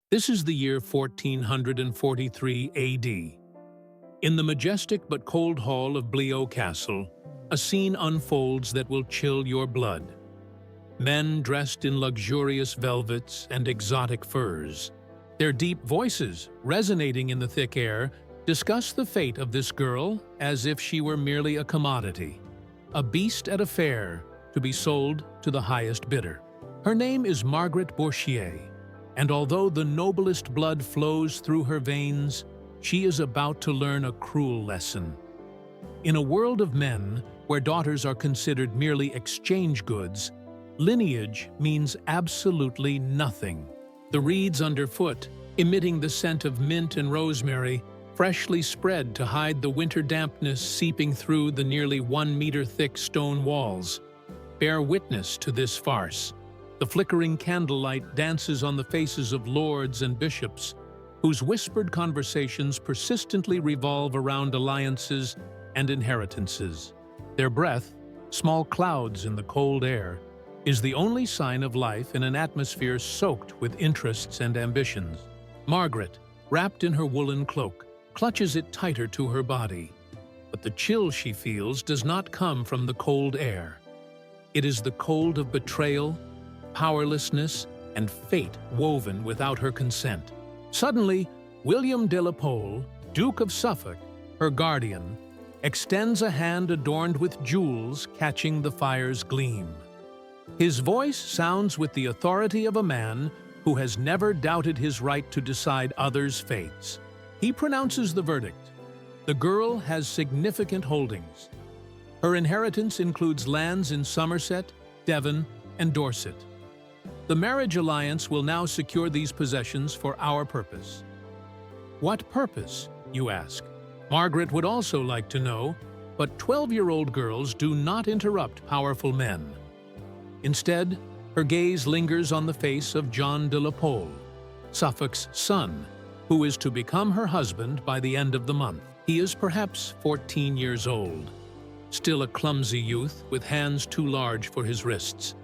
This is the year 1443 AD. In the majestic but cold hall of Bleo Castle, a scene unfolds that will chill your blood. Men dressed in luxurious velvets and exotic furs, their deep voices resonating in the thick air, discuss the fate of this girl as if she were merely a commodity, a beast at a fair to be sold to the highest bidder. Her name is Margaret Bourchier, and although the noblest blood flows through her veins, she is about to learn a cruel lesson. In a world of men where daughters are considered merely exchange goods, lineage means absolutely nothing. The reeds underfoot, emitting the scent of mint and rosemary, freshly spread to hide the winter dampness seeping through the nearly 1 meter thick stone walls, bear witness to this farce. The flickering candlelight dances on the faces of lords and bishops, whose whispered conversations persistently revolve around alliances and inheritances. Their breath, small clouds in the cold air, is the only sign of life in an atmosphere soaked with interests and ambitions. Margaret, wrapped in her woolen cloak, clutches it tighter to her body. But the chill she feels does not come from the cold air. It is the cold of betrayal, powerlessness, and fate woven without her consent. Suddenly, William de la Pole, Duke of Suffolk, her guardian, extends a hand adorned with jewels catching the fire's gleam. His voice sounds with the authority of a man who has never doubted his right to decide others' fates. He pronounces the verdict. The girl has significant holdings. Her inheritance includes lands in Somerset, Devon, and Dorset. The marriage alliance will now secure these possessions for our purpose. What purpose, you ask? Margaret would also like to know, but 12-year-old girls do not interrupt powerful men. Instead, her gaze lingers on the face of John de la Pole, Suffolk's son, who is to become her husband by the end of the month. He is perhaps 14 years old, still a clumsy youth with hands too large for his wrists.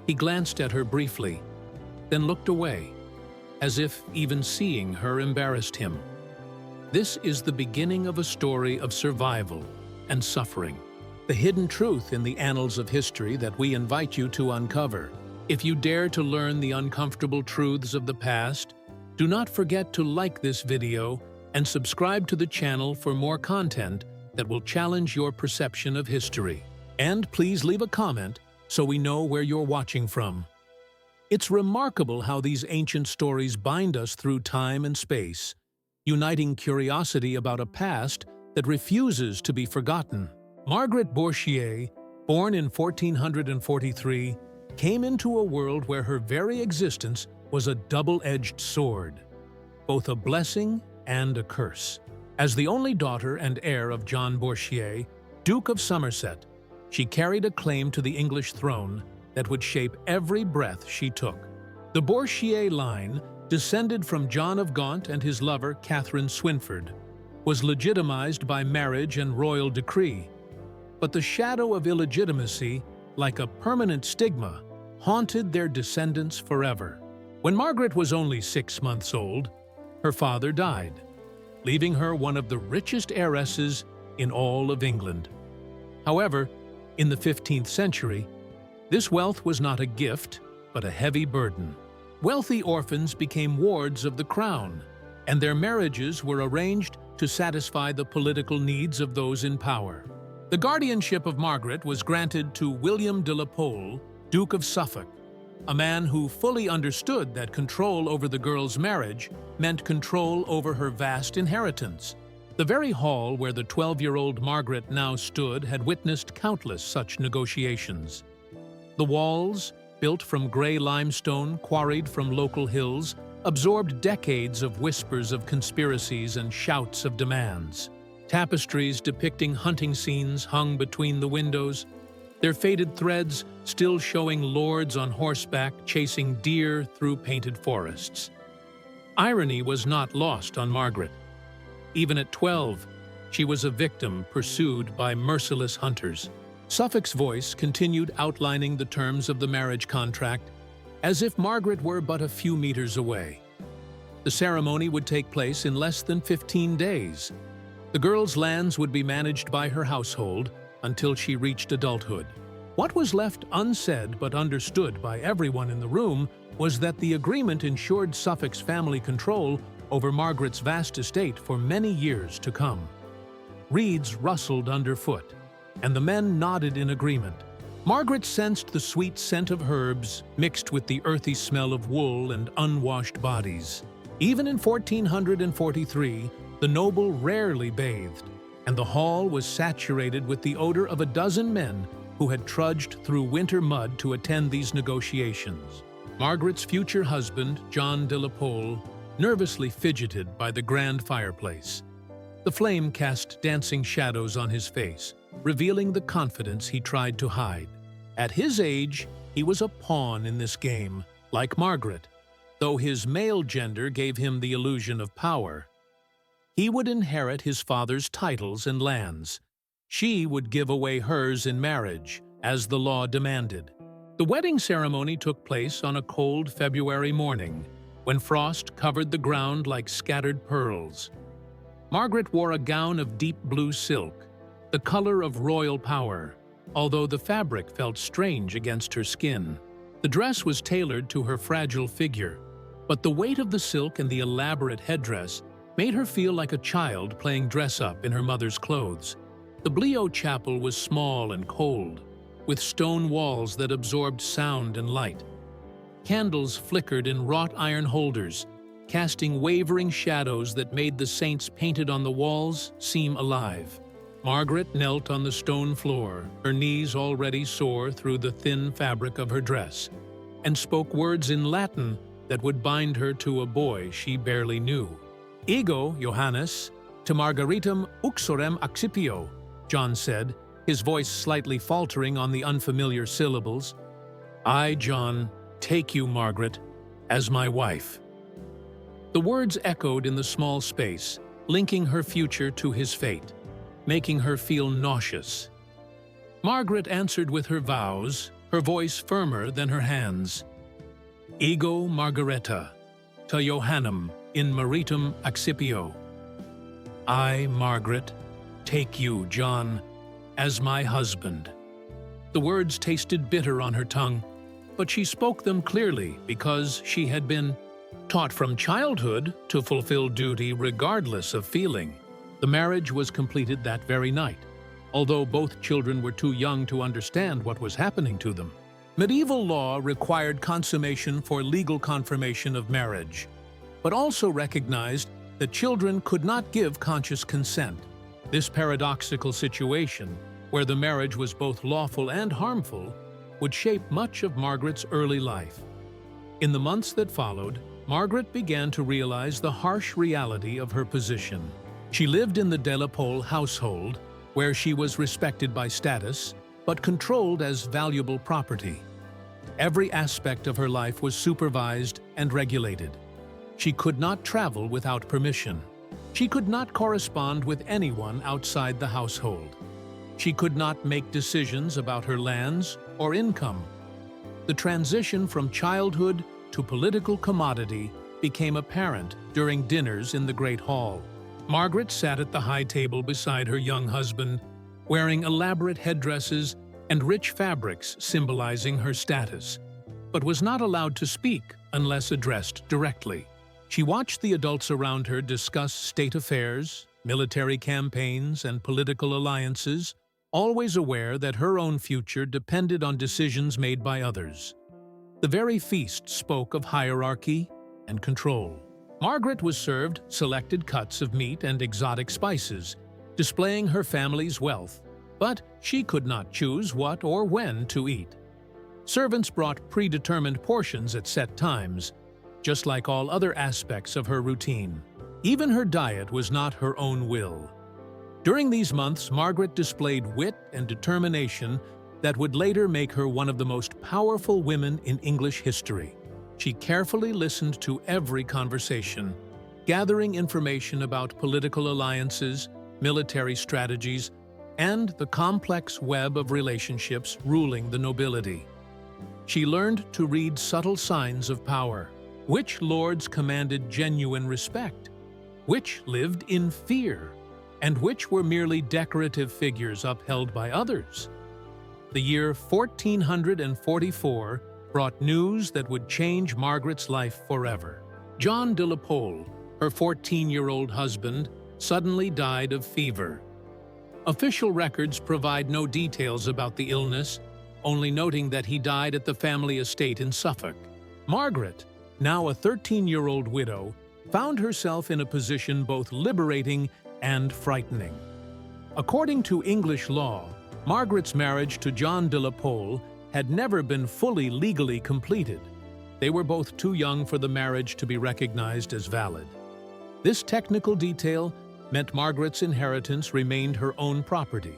He glanced at her briefly, then looked away, as if even seeing her embarrassed him. This is the beginning of a story of survival and suffering, the hidden truth in the annals of history that we invite you to uncover. If you dare to learn the uncomfortable truths of the past, do not forget to like this video and subscribe to the channel for more content that will challenge your perception of history. And please leave a comment so we know where you're watching from. It's remarkable how these ancient stories bind us through time and space, uniting curiosity about a past that refuses to be forgotten. Margaret Bourchier, born in 1443, came into a world where her very existence was a double-edged sword, both a blessing and a curse. As the only daughter and heir of John Bourchier, Duke of Somerset, she carried a claim to the English throne that would shape every breath she took. The Bourchier line, descended from John of Gaunt and his lover Catherine Swynford, was legitimized by marriage and royal decree. But the shadow of illegitimacy, like a permanent stigma, haunted their descendants forever. When Margaret was only 6 months old, her father died, leaving her one of the richest heiresses in all of England. However, in the 15th century, this wealth was not a gift, but a heavy burden. Wealthy orphans became wards of the crown, and their marriages were arranged to satisfy the political needs of those in power. The guardianship of Margaret was granted to William de la Pole, Duke of Suffolk, a man who fully understood that control over the girl's marriage meant control over her vast inheritance. The very hall where the 12-year-old Margaret now stood had witnessed countless such negotiations. The walls, built from gray limestone quarried from local hills, absorbed decades of whispers of conspiracies and shouts of demands. Tapestries depicting hunting scenes hung between the windows, their faded threads still showing lords on horseback chasing deer through painted forests. Irony was not lost on Margaret. Even at 12, she was a victim pursued by merciless hunters. Suffolk's voice continued outlining the terms of the marriage contract, as if Margaret were but a few meters away. The ceremony would take place in less than 15 days. The girl's lands would be managed by her household until she reached adulthood. What was left unsaid but understood by everyone in the room was that the agreement ensured Suffolk's family control over Margaret's vast estate for many years to come. Reeds rustled underfoot, and the men nodded in agreement. Margaret sensed the sweet scent of herbs mixed with the earthy smell of wool and unwashed bodies. Even in 1443, the noble rarely bathed, and the hall was saturated with the odor of a dozen men who had trudged through winter mud to attend these negotiations. Margaret's future husband, John de la Pole, nervously fidgeted by the grand fireplace. The flame cast dancing shadows on his face, revealing the confidence he tried to hide. At his age, he was a pawn in this game, like Margaret, though his male gender gave him the illusion of power. He would inherit his father's titles and lands. She would give away hers in marriage, as the law demanded. The wedding ceremony took place on a cold February morning, when frost covered the ground like scattered pearls. Margaret wore a gown of deep blue silk, the color of royal power, although the fabric felt strange against her skin. The dress was tailored to her fragile figure, but the weight of the silk and the elaborate headdress made her feel like a child playing dress-up in her mother's clothes. The Blio chapel was small and cold, with stone walls that absorbed sound and light. Candles flickered in wrought iron holders, casting wavering shadows that made the saints painted on the walls seem alive. Margaret knelt on the stone floor, her knees already sore through the thin fabric of her dress, and spoke words in Latin that would bind her to a boy she barely knew. Ego, Johannes, te Margaritum uxorem accipio, John said, his voice slightly faltering on the unfamiliar syllables. I, John, take you, Margaret, as my wife. The words echoed in the small space, linking her future to his fate, making her feel nauseous. Margaret answered with her vows, her voice firmer than her hands. Ego Margareta, te Johannem in maritum accipio. I, Margaret, take you, John, as my husband. The words tasted bitter on her tongue, but she spoke them clearly because she had been taught from childhood to fulfill duty regardless of feeling. The marriage was completed that very night, although both children were too young to understand what was happening to them. Medieval law required consummation for legal confirmation of marriage, but also recognized that children could not give conscious consent. This paradoxical situation, where the marriage was both lawful and harmful, would shape much of Margaret's early life. In the months that followed, Margaret began to realize the harsh reality of her position. She lived in the de la Pole household, where she was respected by status, but controlled as valuable property. Every aspect of her life was supervised and regulated. She could not travel without permission. She could not correspond with anyone outside the household. She could not make decisions about her lands or income. The transition from childhood to political commodity became apparent during dinners in the Great Hall. Margaret sat at the high table beside her young husband, wearing elaborate headdresses and rich fabrics symbolizing her status, but was not allowed to speak unless addressed directly. She watched the adults around her discuss state affairs, military campaigns, and political alliances, always aware that her own future depended on decisions made by others. The very feast spoke of hierarchy and control. Margaret was served selected cuts of meat and exotic spices, displaying her family's wealth, but she could not choose what or when to eat. Servants brought predetermined portions at set times, just like all other aspects of her routine. Even her diet was not her own will. During these months, Margaret displayed wit and determination that would later make her one of the most powerful women in English history. She carefully listened to every conversation, gathering information about political alliances, military strategies, and the complex web of relationships ruling the nobility. She learned to read subtle signs of power, Which lords commanded genuine respect? Which lived in fear? And which were merely decorative figures upheld by others? The year 1444 brought news that would change Margaret's life forever. John de la Pole, her 14-year-old husband, suddenly died of fever. Official records provide no details about the illness, only noting that he died at the family estate in Suffolk. Margaret, now a 13-year-old widow, found herself in a position both liberating and frightening. According to English law, Margaret's marriage to John de la Pole had never been fully legally completed. They were both too young for the marriage to be recognized as valid. This technical detail meant Margaret's inheritance remained her own property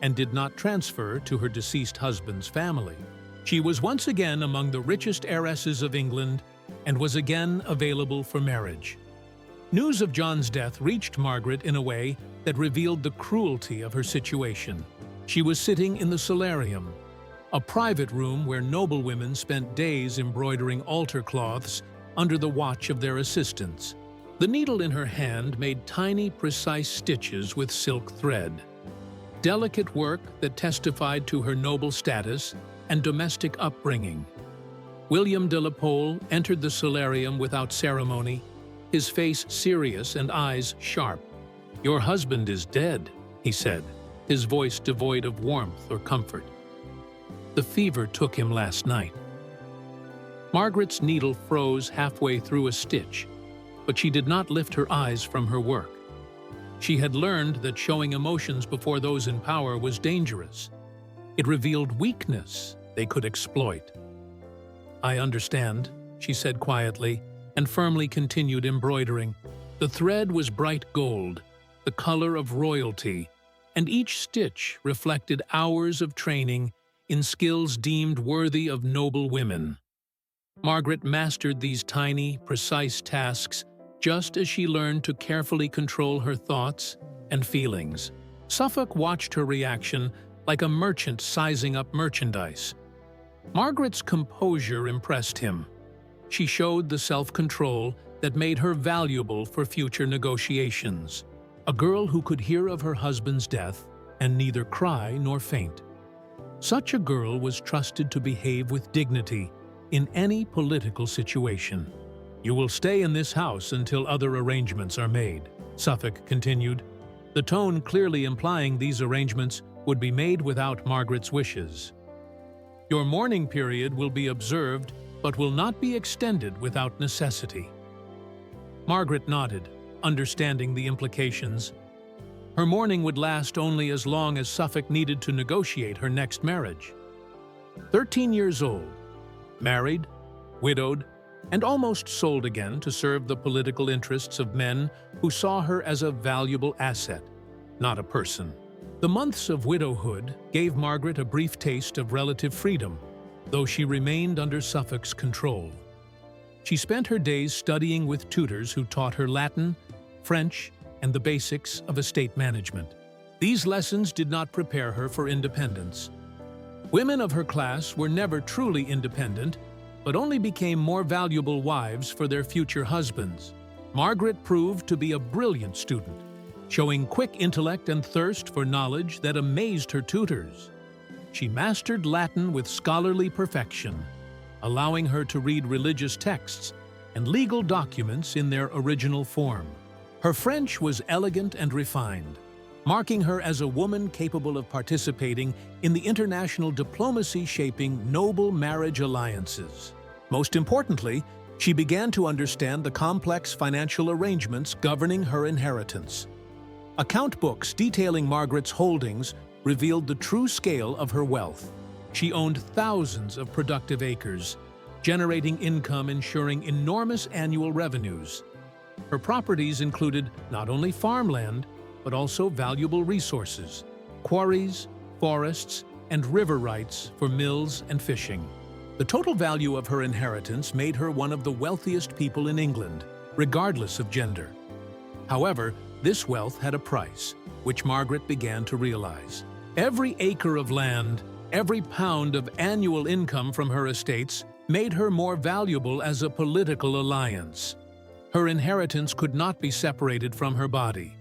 and did not transfer to her deceased husband's family. She was once again among the richest heiresses of England and was again available for marriage. News of John's death reached Margaret in a way that revealed the cruelty of her situation. She was sitting in the solarium, a private room where noblewomen spent days embroidering altar cloths under the watch of their assistants. The needle in her hand made tiny, precise stitches with silk thread. Delicate work that testified to her noble status and domestic upbringing. William de la Pole entered the solarium without ceremony, his face serious and eyes sharp. "Your husband is dead," he said, his voice devoid of warmth or comfort. "The fever took him last night." Margaret's needle froze halfway through a stitch, but she did not lift her eyes from her work. She had learned that showing emotions before those in power was dangerous. It revealed weakness they could exploit. "I understand," she said quietly, and firmly continued embroidering. The thread was bright gold, the color of royalty, and each stitch reflected hours of training in skills deemed worthy of noble women. Margaret mastered these tiny, precise tasks just as she learned to carefully control her thoughts and feelings. Suffolk watched her reaction like a merchant sizing up merchandise. Margaret's composure impressed him. She showed the self-control that made her valuable for future negotiations. A girl who could hear of her husband's death and neither cry nor faint. Such a girl was trusted to behave with dignity in any political situation. "You will stay in this house until other arrangements are made," Suffolk continued, the tone clearly implying these arrangements would be made without Margaret's wishes. "Your mourning period will be observed, but will not be extended without necessity." Margaret nodded, understanding the implications. Her mourning would last only as long as Suffolk needed to negotiate her next marriage. 13 years old, married, widowed, and almost sold again to serve the political interests of men who saw her as a valuable asset, not a person. The months of widowhood gave Margaret a brief taste of relative freedom, though she remained under Suffolk's control. She spent her days studying with tutors who taught her Latin, French, and the basics of estate management. These lessons did not prepare her for independence. Women of her class were never truly independent, but only became more valuable wives for their future husbands. Margaret proved to be a brilliant student, showing quick intellect and thirst for knowledge that amazed her tutors. She mastered Latin with scholarly perfection, allowing her to read religious texts and legal documents in their original form. Her French was elegant and refined, marking her as a woman capable of participating in the international diplomacy shaping noble marriage alliances. Most importantly, she began to understand the complex financial arrangements governing her inheritance. Account books detailing Margaret's holdings revealed the true scale of her wealth. She owned thousands of productive acres, generating income ensuring enormous annual revenues. Her properties included not only farmland, but also valuable resources, quarries, forests, and river rights for mills and fishing. The total value of her inheritance made her one of the wealthiest people in England, regardless of gender. However, this wealth had a price, which Margaret began to realize. Every acre of land, every pound of annual income from her estates made her more valuable as a political alliance. Her inheritance could not be separated from her body.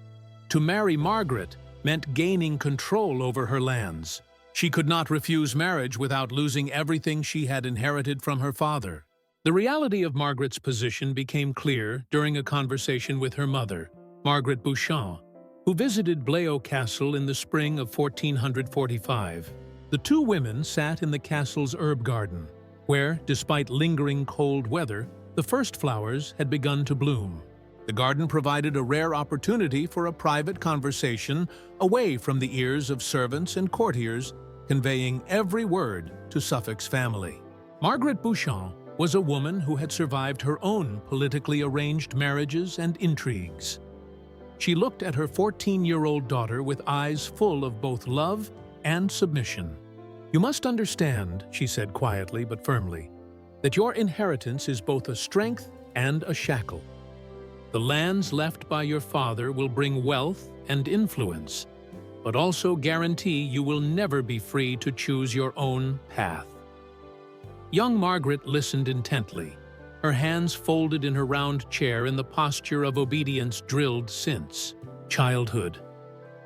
To marry Margaret meant gaining control over her lands. She could not refuse marriage without losing everything she had inherited from her father. The reality of Margaret's position became clear during a conversation with her mother, Margaret Beauchamp, who visited Blayeau Castle in the spring of 1445. The two women sat in the castle's herb garden, where, despite lingering cold weather, the first flowers had begun to bloom. The garden provided a rare opportunity for a private conversation away from the ears of servants and courtiers, conveying every word to Suffolk's family. Margaret Beauchamp was a woman who had survived her own politically arranged marriages and intrigues. She looked at her 14-year-old daughter with eyes full of both love and submission. "You must understand," she said quietly but firmly, "that your inheritance is both a strength and a shackle. The lands left by your father will bring wealth and influence, but also guarantee you will never be free to choose your own path." Young Margaret listened intently, her hands folded in her round chair in the posture of obedience drilled since childhood.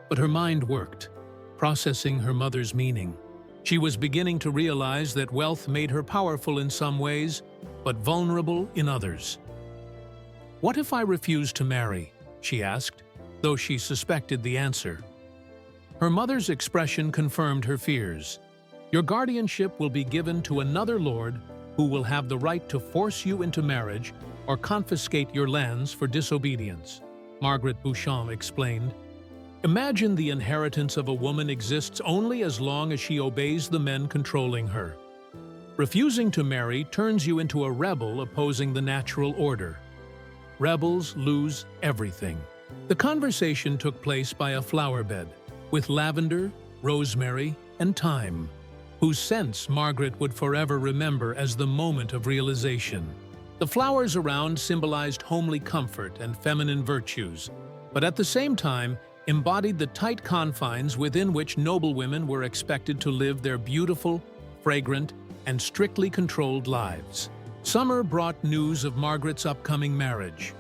But her mind worked, processing her mother's meaning. She was beginning to realize that wealth made her powerful in some ways, but vulnerable in others. "What if I refuse to marry?" she asked, though she suspected the answer. Her mother's expression confirmed her fears. "Your guardianship will be given to another lord who will have the right to force you into marriage or confiscate your lands for disobedience," Margaret Beauchamp explained. "Imagine the inheritance of a woman exists only as long as she obeys the men controlling her. Refusing to marry turns you into a rebel opposing the natural order. Rebels lose everything." The conversation took place by a flower bed, with lavender, rosemary, and thyme, whose scents Margaret would forever remember as the moment of realization. The flowers around symbolized homely comfort and feminine virtues, but at the same time embodied the tight confines within which noblewomen were expected to live their beautiful, fragrant, and strictly controlled lives. Summer brought news of Margaret's upcoming marriage.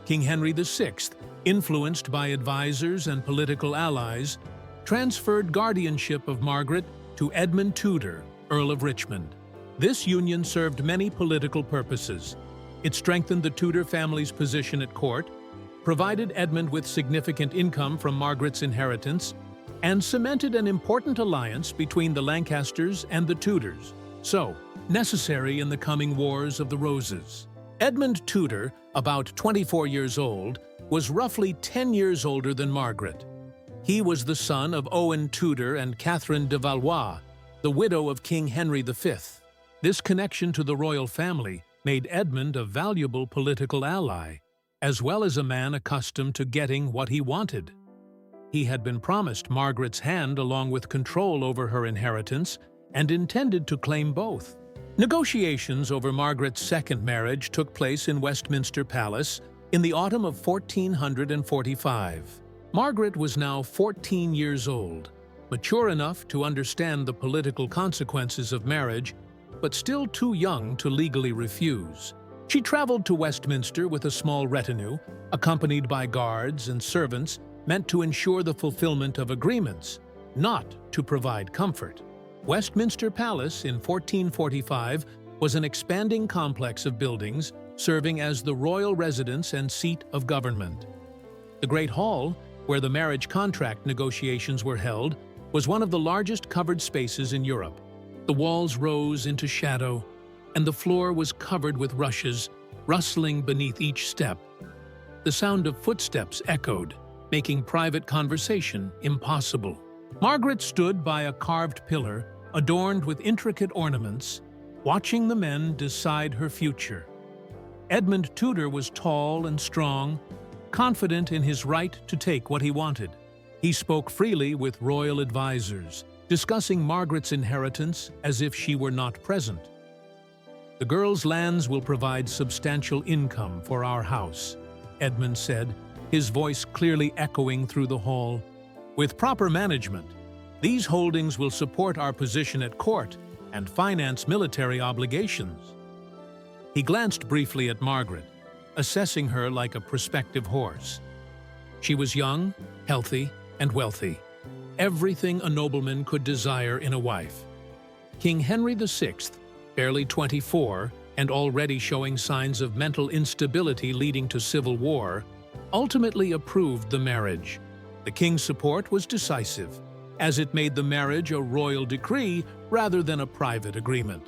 King Henry VI, influenced by advisors and political allies, transferred guardianship of Margaret to Edmund Tudor, Earl of Richmond. This union served many political purposes. It strengthened the Tudor family's position at court, provided Edmund with significant income from Margaret's inheritance, and cemented an important alliance between the Lancasters and the Tudors, so necessary in the coming Wars of the Roses. Edmund Tudor, about 24 years old, was roughly 10 years older than Margaret. He was the son of Owen Tudor and Catherine de Valois, the widow of King Henry V. This connection to the royal family made Edmund a valuable political ally, as well as a man accustomed to getting what he wanted. He had been promised Margaret's hand along with control over her inheritance and intended to claim both. Negotiations over Margaret's second marriage took place in Westminster Palace in the autumn of 1445. Margaret was now 14 years old, mature enough to understand the political consequences of marriage, but still too young to legally refuse. She traveled to Westminster with a small retinue, accompanied by guards and servants meant to ensure the fulfillment of agreements, not to provide comfort. Westminster Palace in 1445 was an expanding complex of buildings serving as the royal residence and seat of government. The Great Hall, where the marriage contract negotiations were held, was one of the largest covered spaces in Europe. The walls rose into shadow, and the floor was covered with rushes, rustling beneath each step. The sound of footsteps echoed, making private conversation impossible. Margaret stood by a carved pillar, adorned with intricate ornaments, watching the men decide her future. Edmund Tudor was tall and strong, confident in his right to take what he wanted. He spoke freely with royal advisors, discussing Margaret's inheritance as if she were not present. "The girl's lands will provide substantial income for our house," Edmund said, his voice clearly echoing through the hall. "With proper management, these holdings will support our position at court and finance military obligations." He glanced briefly at Margaret, assessing her like a prospective horse. She was young, healthy, and wealthy. Everything a nobleman could desire in a wife. King Henry VI, barely 24 and already showing signs of mental instability leading to civil war, ultimately approved the marriage. The king's support was decisive, as it made the marriage a royal decree rather than a private agreement.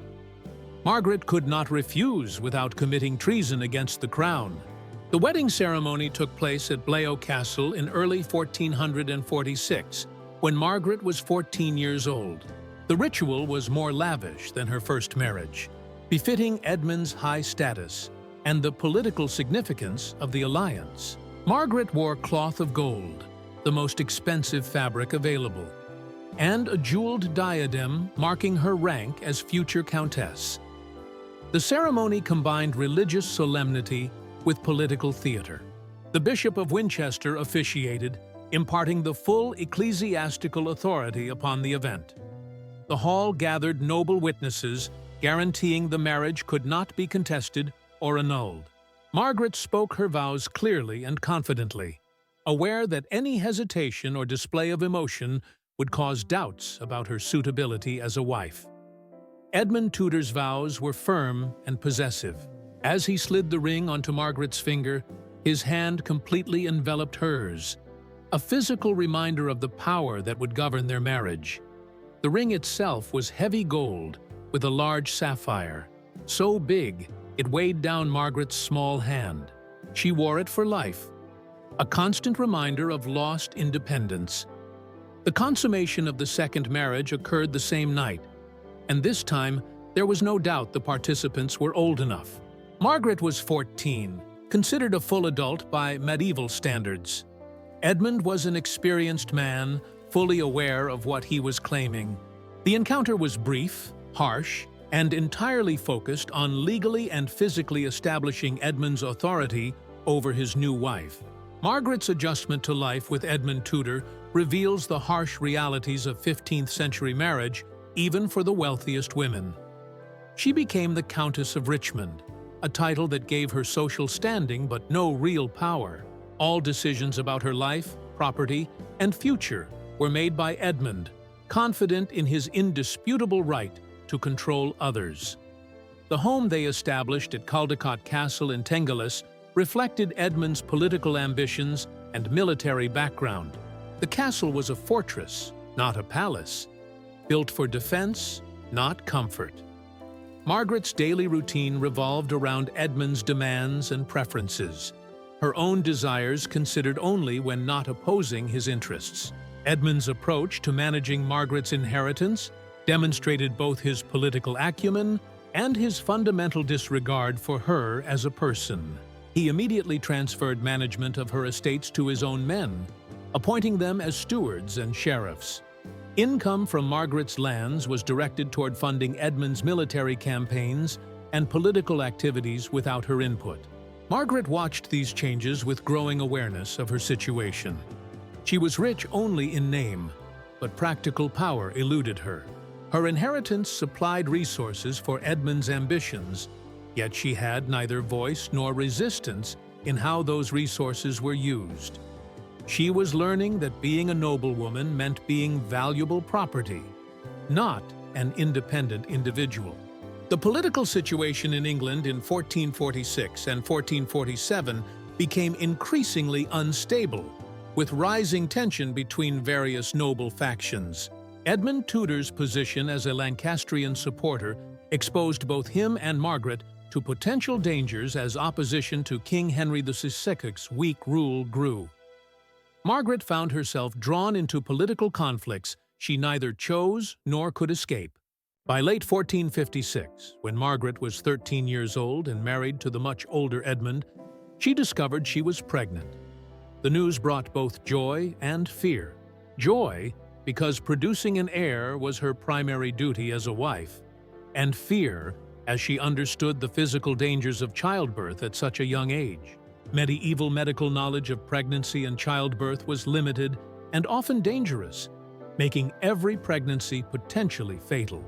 Margaret could not refuse without committing treason against the crown. The wedding ceremony took place at Blayo Castle in early 1446, when Margaret was 14 years old. The ritual was more lavish than her first marriage, befitting Edmund's high status and the political significance of the alliance. Margaret wore cloth of gold, the most expensive fabric available, and a jeweled diadem marking her rank as future countess. The ceremony combined religious solemnity with political theater. The Bishop of Winchester officiated, imparting the full ecclesiastical authority upon the event. The hall gathered noble witnesses, guaranteeing the marriage could not be contested or annulled. Margaret spoke her vows clearly and confidently, aware that any hesitation or display of emotion would cause doubts about her suitability as a wife. Edmund Tudor's vows were firm and possessive. As he slid the ring onto Margaret's finger, his hand completely enveloped hers, a physical reminder of the power that would govern their marriage. The ring itself was heavy gold with a large sapphire, so big it weighed down Margaret's small hand. She wore it for life, a constant reminder of lost independence. The consummation of the second marriage occurred the same night, and this time there was no doubt the participants were old enough. Margaret was 14, considered a full adult by medieval standards. Edmund was an experienced man, fully aware of what he was claiming. The encounter was brief, harsh, and entirely focused on legally and physically establishing Edmund's authority over his new wife. Margaret's adjustment to life with Edmund Tudor reveals the harsh realities of 15th-century marriage, even for the wealthiest women. She became the Countess of Richmond, a title that gave her social standing but no real power. All decisions about her life, property, and future were made by Edmund, confident in his indisputable right to control others. The home they established at Caldecott Castle in Tengelis reflected Edmund's political ambitions and military background. The castle was a fortress, not a palace, built for defense, not comfort. Margaret's daily routine revolved around Edmund's demands and preferences, her own desires considered only when not opposing his interests. Edmund's approach to managing Margaret's inheritance demonstrated both his political acumen and his fundamental disregard for her as a person. He immediately transferred management of her estates to his own men, appointing them as stewards and sheriffs. Income from Margaret's lands was directed toward funding Edmund's military campaigns and political activities without her input. Margaret watched these changes with growing awareness of her situation. She was rich only in name, but practical power eluded her. Her inheritance supplied resources for Edmund's ambitions, yet she had neither voice nor resistance in how those resources were used. She was learning that being a noblewoman meant being valuable property, not an independent individual. The political situation in England in 1446 and 1447 became increasingly unstable, with rising tension between various noble factions. Edmund Tudor's position as a Lancastrian supporter exposed both him and Margaret to potential dangers as opposition to King Henry VI's weak rule grew. Margaret found herself drawn into political conflicts she neither chose nor could escape. By late 1456, when Margaret was 13 years old and married to the much older Edmund, she discovered she was pregnant. The news brought both joy and fear. Joy, because producing an heir was her primary duty as a wife, and fear, as she understood the physical dangers of childbirth at such a young age. Medieval medical knowledge of pregnancy and childbirth was limited and often dangerous, making every pregnancy potentially fatal.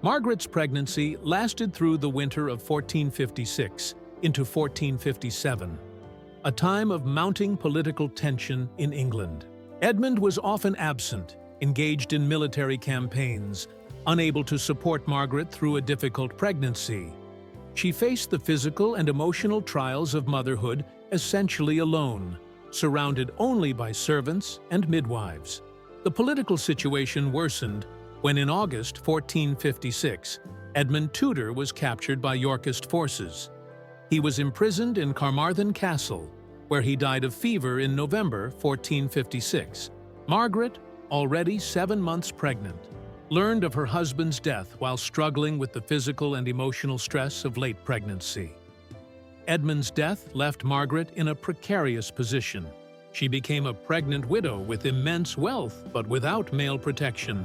Margaret's pregnancy lasted through the winter of 1456 into 1457, a time of mounting political tension in England. Edmund was often absent, engaged in military campaigns, unable to support Margaret through a difficult pregnancy. She faced the physical and emotional trials of motherhood essentially alone, surrounded only by servants and midwives. The political situation worsened when in August 1456, Edmund Tudor was captured by Yorkist forces. He was imprisoned in Carmarthen Castle, where he died of fever in November 1456. Margaret, already 7 months pregnant, learned of her husband's death while struggling with the physical and emotional stress of late pregnancy. Edmund's death left Margaret in a precarious position. She became a pregnant widow with immense wealth but without male protection,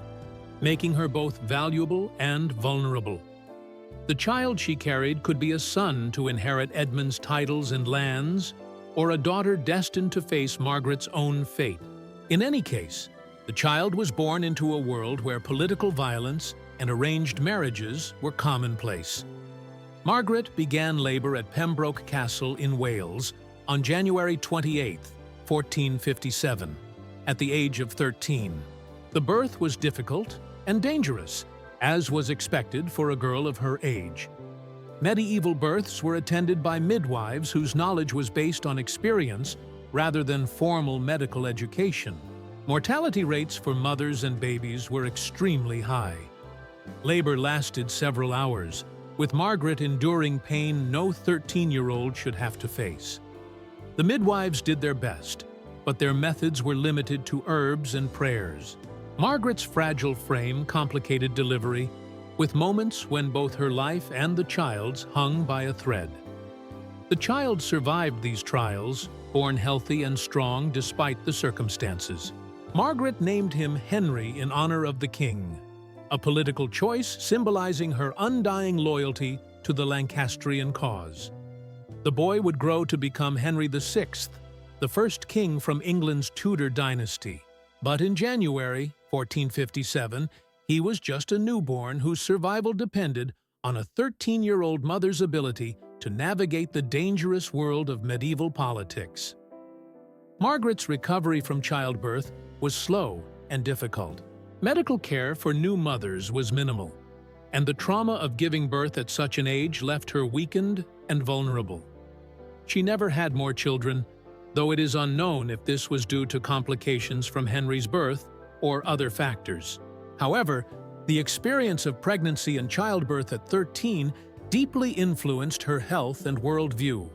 making her both valuable and vulnerable. The child she carried could be a son to inherit Edmund's titles and lands, or a daughter destined to face Margaret's own fate. In any case, the child was born into a world where political violence and arranged marriages were commonplace. Margaret began labor at Pembroke Castle in Wales on January 28, 1457, at the age of 13. The birth was difficult and dangerous, as was expected for a girl of her age. Medieval births were attended by midwives whose knowledge was based on experience rather than formal medical education. Mortality rates for mothers and babies were extremely high. Labor lasted several hours, with Margaret enduring pain no 13-year-old should have to face. The midwives did their best, but their methods were limited to herbs and prayers. Margaret's fragile frame complicated delivery, with moments when both her life and the child's hung by a thread. The child survived these trials, born healthy and strong despite the circumstances. Margaret named him Henry in honor of the king, a political choice symbolizing her undying loyalty to the Lancastrian cause. The boy would grow to become Henry VI, the first king from England's Tudor dynasty. But in January 1457, he was just a newborn whose survival depended on a 13-year-old mother's ability to navigate the dangerous world of medieval politics. Margaret's recovery from childbirth was slow and difficult. Medical care for new mothers was minimal, and the trauma of giving birth at such an age left her weakened and vulnerable. She never had more children, though it is unknown if this was due to complications from Henry's birth or other factors. However, the experience of pregnancy and childbirth at 13 deeply influenced her health and worldview.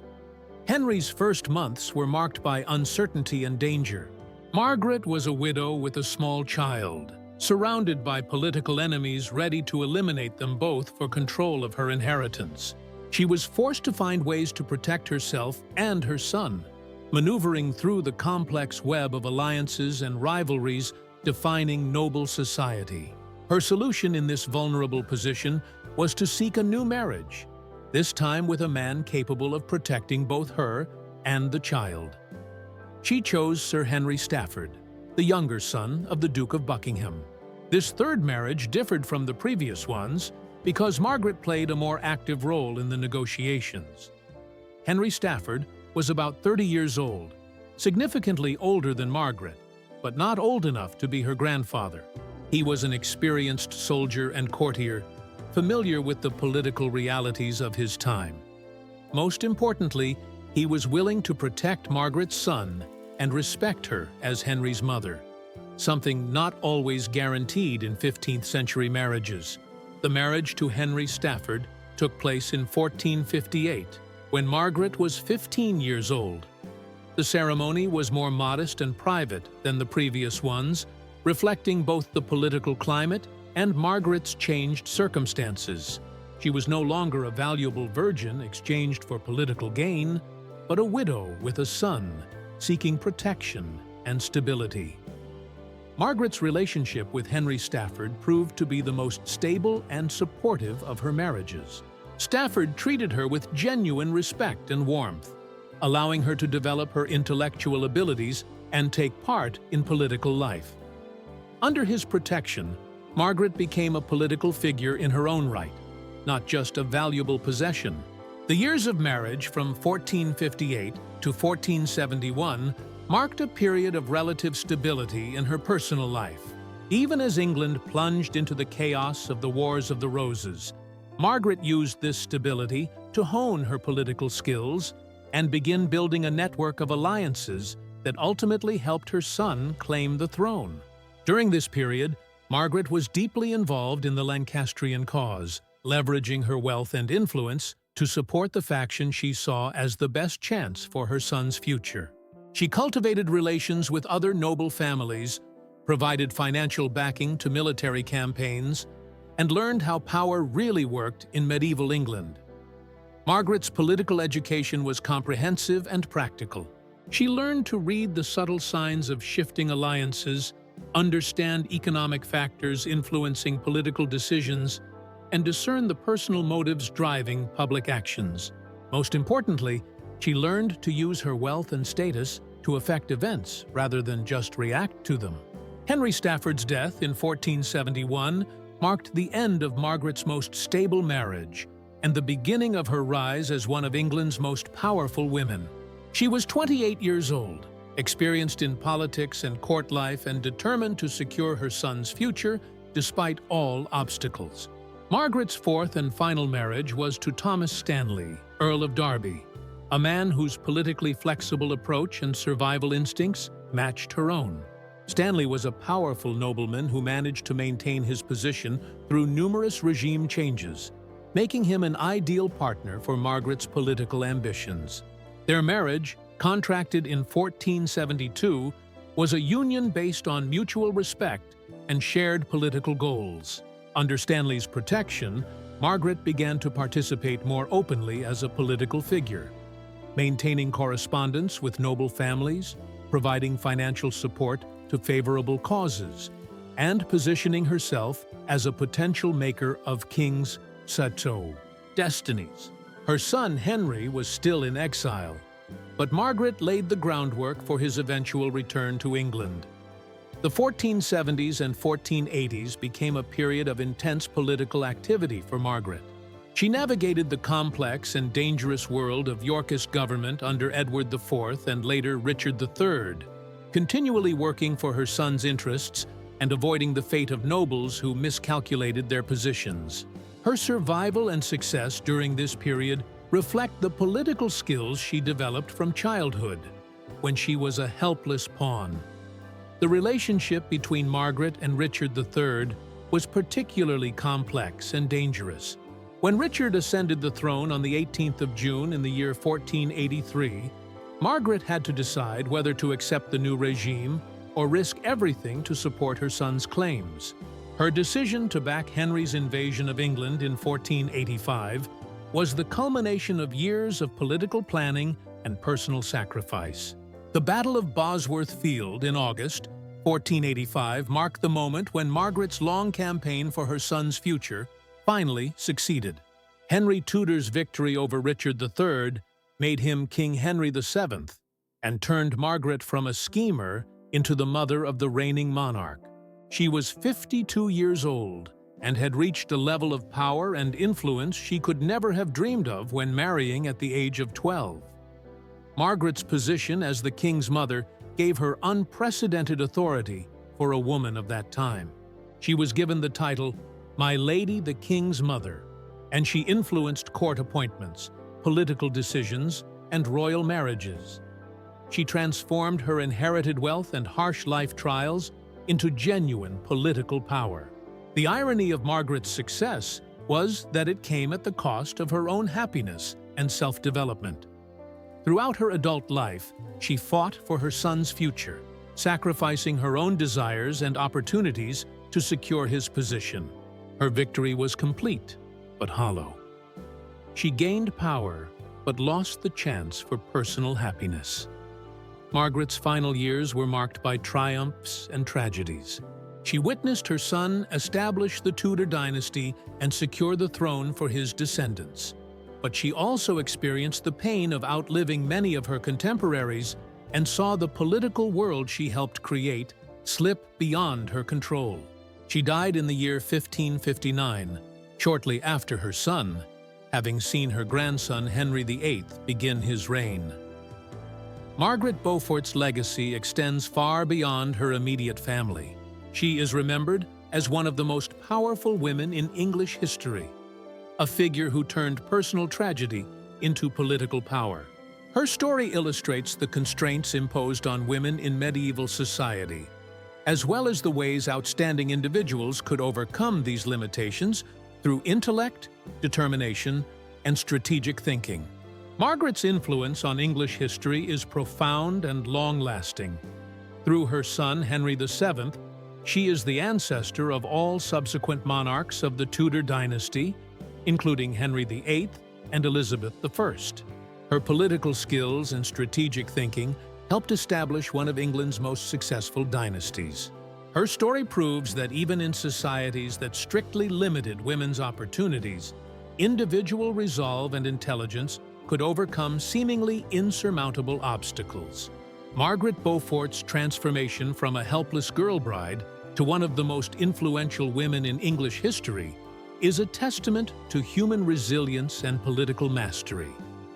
Henry's first months were marked by uncertainty and danger. Margaret was a widow with a small child, surrounded by political enemies ready to eliminate them both for control of her inheritance. She was forced to find ways to protect herself and her son, maneuvering through the complex web of alliances and rivalries defining noble society. Her solution in this vulnerable position was to seek a new marriage, this time with a man capable of protecting both her and the child. She chose Sir Henry Stafford, the younger son of the Duke of Buckingham. This third marriage differed from the previous ones because Margaret played a more active role in the negotiations. Henry Stafford was about 30 years old, significantly older than Margaret, but not old enough to be her grandfather. He was an experienced soldier and courtier, familiar with the political realities of his time. Most importantly, he was willing to protect Margaret's son and respect her as Henry's mother, something not always guaranteed in 15th-century marriages. The marriage to Henry Stafford took place in 1458, when Margaret was 15 years old. The ceremony was more modest and private than the previous ones, reflecting both the political climate and Margaret's changed circumstances. She was no longer a valuable virgin exchanged for political gain, but a widow with a son, seeking protection and stability. Margaret's relationship with Henry Stafford proved to be the most stable and supportive of her marriages. Stafford treated her with genuine respect and warmth, allowing her to develop her intellectual abilities and take part in political life. Under his protection, Margaret became a political figure in her own right, not just a valuable possession. The years of marriage from 1458 to 1471 marked a period of relative stability in her personal life. Even as England plunged into the chaos of the Wars of the Roses, Margaret used this stability to hone her political skills and begin building a network of alliances that ultimately helped her son claim the throne. During this period, Margaret was deeply involved in the Lancastrian cause, leveraging her wealth and influence to support the faction she saw as the best chance for her son's future. She cultivated relations with other noble families, provided financial backing to military campaigns, and learned how power really worked in medieval England. Margaret's political education was comprehensive and practical. She learned to read the subtle signs of shifting alliances, understand economic factors influencing political decisions, and discern the personal motives driving public actions. Most importantly, she learned to use her wealth and status to affect events rather than just react to them. Henry Stafford's death in 1471 marked the end of Margaret's most stable marriage and the beginning of her rise as one of England's most powerful women. She was 28 years old, experienced in politics and court life, and determined to secure her son's future despite all obstacles. Margaret's fourth and final marriage was to Thomas Stanley, Earl of Derby, a man whose politically flexible approach and survival instincts matched her own. Stanley was a powerful nobleman who managed to maintain his position through numerous regime changes, making him an ideal partner for Margaret's political ambitions. Their marriage, contracted in 1472, was a union based on mutual respect and shared political goals. Under Stanley's protection, Margaret began to participate more openly as a political figure, maintaining correspondence with noble families, providing financial support to favorable causes, and positioning herself as a potential maker of kings' destinies. Her son Henry was still in exile, but Margaret laid the groundwork for his eventual return to England. The 1470s and 1480s became a period of intense political activity for Margaret. She navigated the complex and dangerous world of Yorkist government under Edward IV and later Richard III, continually working for her son's interests and avoiding the fate of nobles who miscalculated their positions. Her survival and success during this period reflect the political skills she developed from childhood, when she was a helpless pawn. The relationship between Margaret and Richard III was particularly complex and dangerous. When Richard ascended the throne on the 18th of June in the year 1483, Margaret had to decide whether to accept the new regime or risk everything to support her son's claims. Her decision to back Henry's invasion of England in 1485 was the culmination of years of political planning and personal sacrifice. The Battle of Bosworth Field in August 1485 marked the moment when Margaret's long campaign for her son's future finally succeeded. Henry Tudor's victory over Richard III made him King Henry VII and turned Margaret from a schemer into the mother of the reigning monarch. She was 52 years old and had reached a level of power and influence she could never have dreamed of when marrying at the age of 12. Margaret's position as the king's mother gave her unprecedented authority for a woman of that time. She was given the title, "My Lady the King's Mother," and she influenced court appointments, political decisions, and royal marriages. She transformed her inherited wealth and harsh life trials into genuine political power. The irony of Margaret's success was that it came at the cost of her own happiness and self-development. Throughout her adult life, she fought for her son's future, sacrificing her own desires and opportunities to secure his position. Her victory was complete, but hollow. She gained power, but lost the chance for personal happiness. Margaret's final years were marked by triumphs and tragedies. She witnessed her son establish the Tudor dynasty and secure the throne for his descendants. But she also experienced the pain of outliving many of her contemporaries and saw the political world she helped create slip beyond her control. She died in the year 1559, shortly after her son, having seen her grandson Henry VIII begin his reign. Margaret Beaufort's legacy extends far beyond her immediate family. She is remembered as one of the most powerful women in English history, a figure who turned personal tragedy into political power. Her story illustrates the constraints imposed on women in medieval society, as well as the ways outstanding individuals could overcome these limitations through intellect, determination, and strategic thinking. Margaret's influence on English history is profound and long-lasting. Through her son, Henry VII, she is the ancestor of all subsequent monarchs of the Tudor dynasty, including Henry VIII and Elizabeth I. Her political skills and strategic thinking helped establish one of England's most successful dynasties. Her story proves that even in societies that strictly limited women's opportunities, individual resolve and intelligence could overcome seemingly insurmountable obstacles. Margaret Beaufort's transformation from a helpless girl bride to one of the most influential women in English history is a testament to human resilience and political mastery.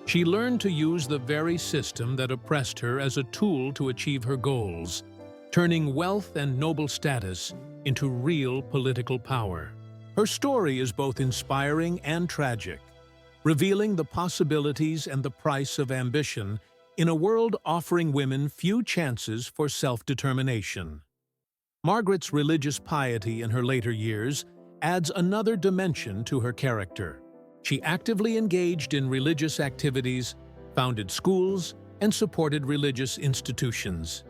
She learned to use the very system that oppressed her as a tool to achieve her goals, turning wealth and noble status into real political power. Her story is both inspiring and tragic, revealing the possibilities and the price of ambition in a world offering women few chances for self-determination. Margaret's religious piety in her later years adds another dimension to her character. She actively engaged in religious activities, founded schools, and supported religious institutions.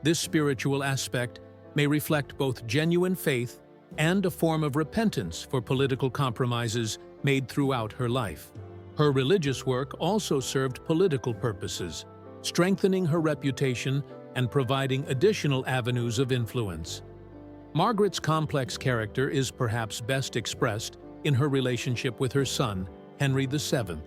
This spiritual aspect may reflect both genuine faith and a form of repentance for political compromises made throughout her life. Her religious work also served political purposes, strengthening her reputation and providing additional avenues of influence. Margaret's complex character is perhaps best expressed in her relationship with her son, Henry VII.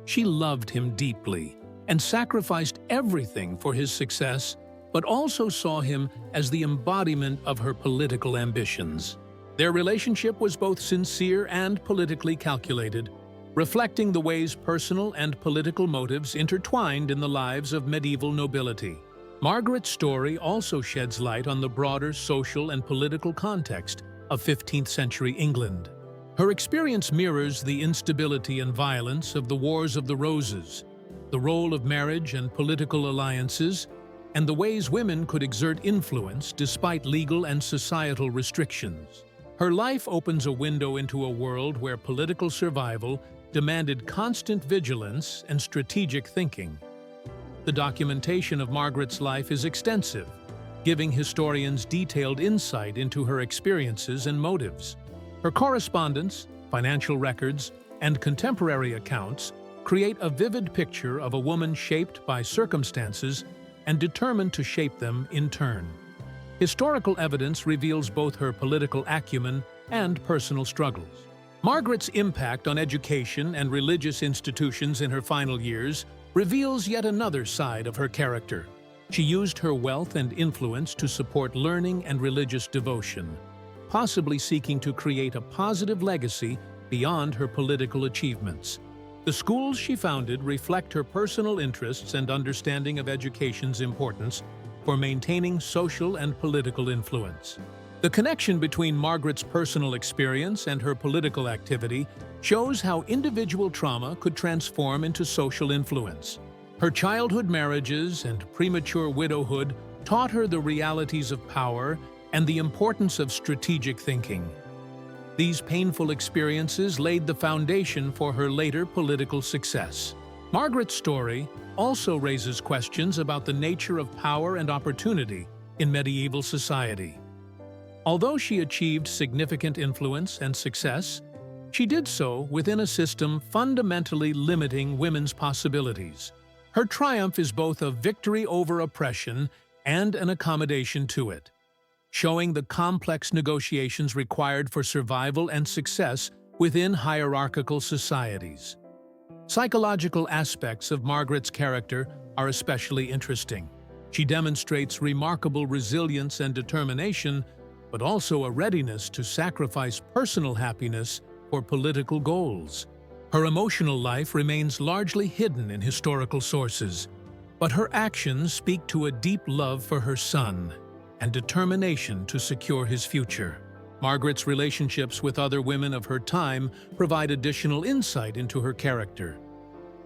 She loved him deeply and sacrificed everything for his success, but also saw him as the embodiment of her political ambitions. Their relationship was both sincere and politically calculated, reflecting the ways personal and political motives intertwined in the lives of medieval nobility. Margaret's story also sheds light on the broader social and political context of 15th century England. Her experience mirrors the instability and violence of the Wars of the Roses, the role of marriage and political alliances, and the ways women could exert influence despite legal and societal restrictions. Her life opens a window into a world where political survival demanded constant vigilance and strategic thinking. The documentation of Margaret's life is extensive, giving historians detailed insight into her experiences and motives. Her correspondence, financial records, and contemporary accounts create a vivid picture of a woman shaped by circumstances and determined to shape them in turn. Historical evidence reveals both her political acumen and personal struggles. Margaret's impact on education and religious institutions in her final years reveals yet another side of her character. She used her wealth and influence to support learning and religious devotion, possibly seeking to create a positive legacy beyond her political achievements. The schools she founded reflect her personal interests and understanding of education's importance for maintaining social and political influence. The connection between Margaret's personal experience and her political activity shows how individual trauma could transform into social influence. Her childhood marriages and premature widowhood taught her the realities of power and the importance of strategic thinking. These painful experiences laid the foundation for her later political success. Margaret's story also raises questions about the nature of power and opportunity in medieval society. Although she achieved significant influence and success, she did so within a system fundamentally limiting women's possibilities. Her triumph is both a victory over oppression and an accommodation to it, showing the complex negotiations required for survival and success within hierarchical societies. Psychological aspects of Margaret's character are especially interesting. She demonstrates remarkable resilience and determination but also a readiness to sacrifice personal happiness for political goals. Her emotional life remains largely hidden in historical sources, but her actions speak to a deep love for her son and determination to secure his future. Margaret's relationships with other women of her time provide additional insight into her character.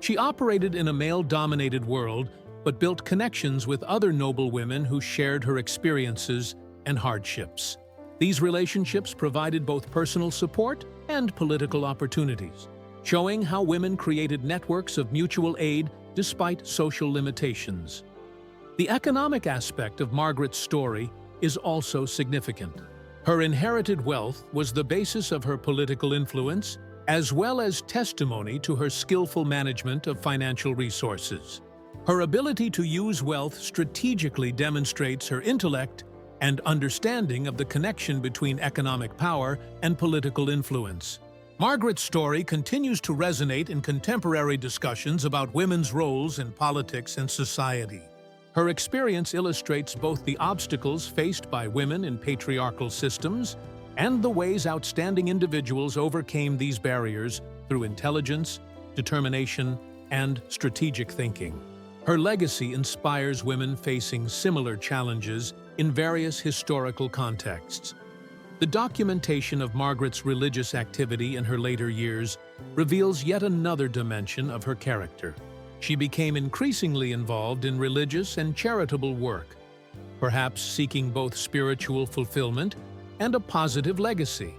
She operated in a male-dominated world, but built connections with other noble women who shared her experiences and hardships. These relationships provided both personal support and political opportunities, showing how women created networks of mutual aid despite social limitations. The economic aspect of Margaret's story is also significant. Her inherited wealth was the basis of her political influence, as well as testimony to her skillful management of financial resources. Her ability to use wealth strategically demonstrates her intellect and understanding of the connection between economic power and political influence. Margaret's story continues to resonate in contemporary discussions about women's roles in politics and society. Her experience illustrates both the obstacles faced by women in patriarchal systems and the ways outstanding individuals overcame these barriers through intelligence, determination, and strategic thinking. Her legacy inspires women facing similar challenges in various historical contexts. The documentation of Margaret's religious activity in her later years reveals yet another dimension of her character. She became increasingly involved in religious and charitable work, perhaps seeking both spiritual fulfillment and a positive legacy.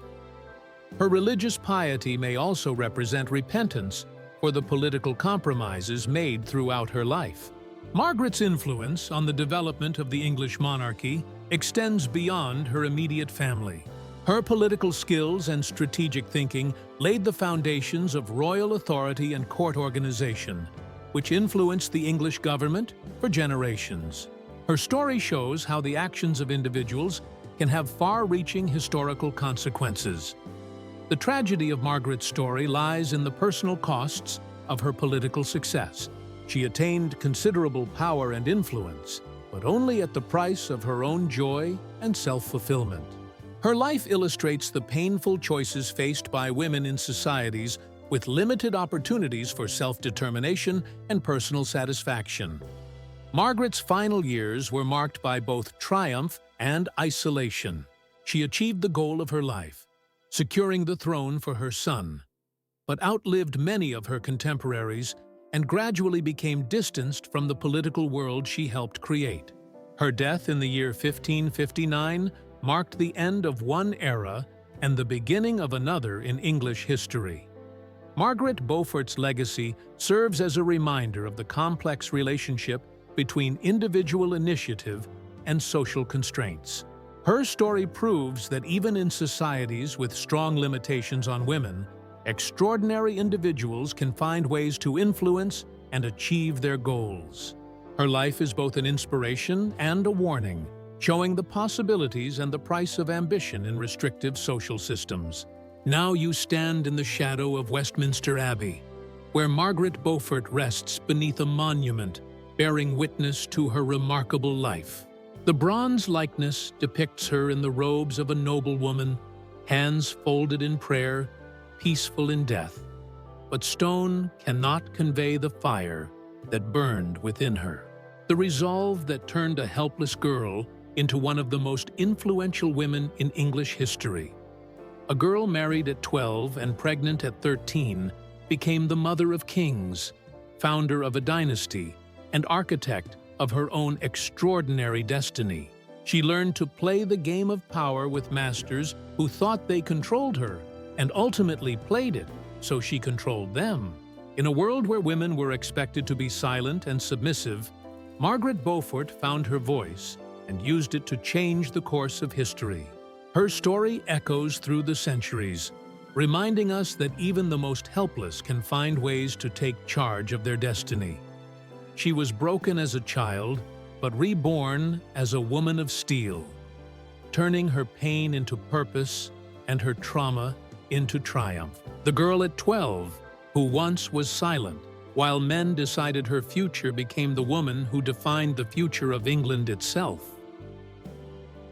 Her religious piety may also represent repentance for the political compromises made throughout her life. Margaret's influence on the development of the English monarchy extends beyond her immediate family. Her political skills and strategic thinking laid the foundations of royal authority and court organization, which influenced the English government for generations. Her story shows how the actions of individuals can have far-reaching historical consequences. The tragedy of Margaret's story lies in the personal costs of her political success. She attained considerable power and influence, but only at the price of her own joy and self-fulfillment. Her life illustrates the painful choices faced by women in societies with limited opportunities for self-determination and personal satisfaction. Margaret's final years were marked by both triumph and isolation. She achieved the goal of her life, securing the throne for her son, but outlived many of her contemporaries and gradually became distanced from the political world she helped create. Her death in the year 1559 marked the end of one era and the beginning of another in English history. Margaret Beaufort's legacy serves as a reminder of the complex relationship between individual initiative and social constraints. Her story proves that even in societies with strong limitations on women, extraordinary individuals can find ways to influence and achieve their goals. Her life is both an inspiration and a warning, showing the possibilities and the price of ambition in restrictive social systems. Now you stand in the shadow of Westminster Abbey, where Margaret Beaufort rests beneath a monument bearing witness to her remarkable life. The bronze likeness depicts her in the robes of a noble woman, hands folded in prayer, peaceful in death. But stone cannot convey the fire that burned within her, the resolve that turned a helpless girl into one of the most influential women in English history. A girl married at 12 and pregnant at 13 became the mother of kings, founder of a dynasty, and architect of her own extraordinary destiny. She learned to play the game of power with masters who thought they controlled her, and ultimately played it so she controlled them. In a world where women were expected to be silent and submissive, Margaret Beaufort found her voice and used it to change the course of history. Her story echoes through the centuries, reminding us that even the most helpless can find ways to take charge of their destiny. She was broken as a child, but reborn as a woman of steel, turning her pain into purpose and her trauma into triumph. The girl at 12, who once was silent, while men decided her future, became the woman who defined the future of England itself.